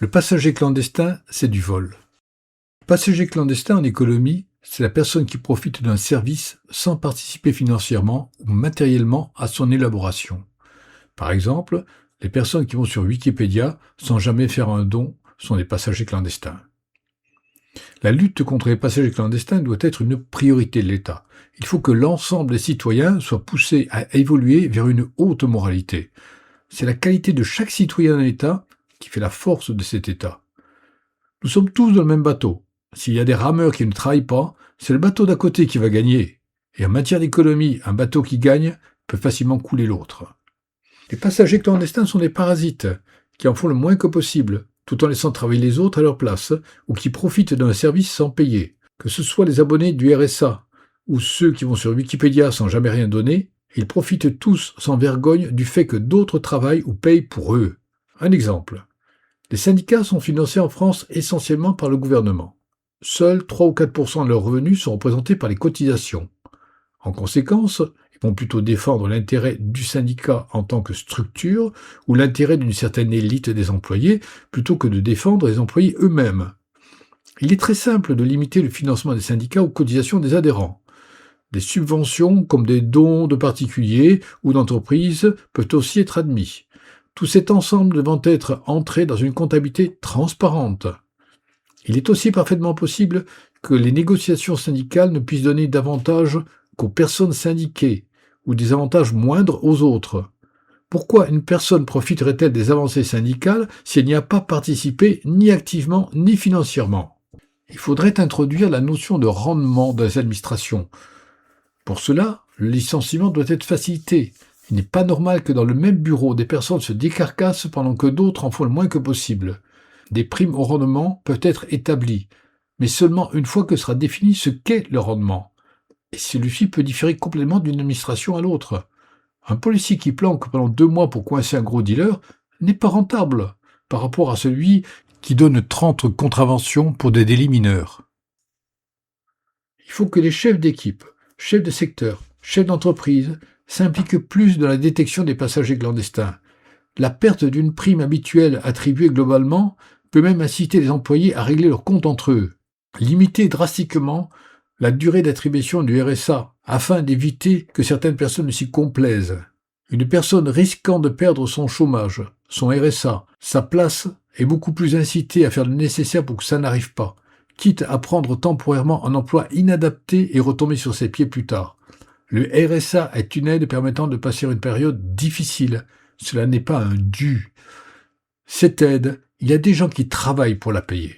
Le passager clandestin, c'est du vol. Le passager clandestin en économie, c'est la personne qui profite d'un service sans participer financièrement ou matériellement à son élaboration. Par exemple, les personnes qui vont sur Wikipédia sans jamais faire un don sont des passagers clandestins. La lutte contre les passagers clandestins doit être une priorité de l'État. Il faut que l'ensemble des citoyens soient poussés à évoluer vers une haute moralité. C'est la qualité de chaque citoyen d'un État qui fait la force de cet État. Nous sommes tous dans le même bateau. S'il y a des rameurs qui ne travaillent pas, c'est le bateau d'à côté qui va gagner. Et en matière d'économie, un bateau qui gagne peut facilement couler l'autre. Les passagers clandestins sont des parasites, qui en font le moins que possible, tout en laissant travailler les autres à leur place, ou qui profitent d'un service sans payer. Que ce soit les abonnés du RSA, ou ceux qui vont sur Wikipédia sans jamais rien donner, ils profitent tous sans vergogne du fait que d'autres travaillent ou payent pour eux. Un exemple. Les syndicats sont financés en France essentiellement par le gouvernement. Seuls 3 ou 4% de leurs revenus sont représentés par les cotisations. En conséquence, ils vont plutôt défendre l'intérêt du syndicat en tant que structure ou l'intérêt d'une certaine élite des employés plutôt que de défendre les employés eux-mêmes. Il est très simple de limiter le financement des syndicats aux cotisations des adhérents. Des subventions comme des dons de particuliers ou d'entreprises peuvent aussi être admis. Tout cet ensemble devant être entré dans une comptabilité transparente. Il est aussi parfaitement possible que les négociations syndicales ne puissent donner davantage qu'aux personnes syndiquées, ou des avantages moindres aux autres. Pourquoi une personne profiterait-elle des avancées syndicales si elle n'y a pas participé ni activement ni financièrement? Il faudrait introduire la notion de rendement dans les administrations. Pour cela, le licenciement doit être facilité. Il n'est pas normal que dans le même bureau, des personnes se décarcassent pendant que d'autres en font le moins que possible. Des primes au rendement peuvent être établies, mais seulement une fois que sera défini ce qu'est le rendement. Et celui-ci peut différer complètement d'une administration à l'autre. Un policier qui planque pendant 2 mois pour coincer un gros dealer n'est pas rentable par rapport à celui qui donne 30 contraventions pour des délits mineurs. Il faut que les chefs d'équipe, chefs de secteur, chefs d'entreprise s'impliquent plus dans la détection des passagers clandestins. La perte d'une prime habituelle attribuée globalement peut même inciter les employés à régler leurs comptes entre eux. Limiter drastiquement la durée d'attribution du RSA afin d'éviter que certaines personnes ne s'y complaisent. Une personne risquant de perdre son chômage, son RSA, sa place est beaucoup plus incitée à faire le nécessaire pour que ça n'arrive pas, quitte à prendre temporairement un emploi inadapté et retomber sur ses pieds plus tard. Le RSA est une aide permettant de passer une période difficile. Cela n'est pas un dû. Cette aide, il y a des gens qui travaillent pour la payer.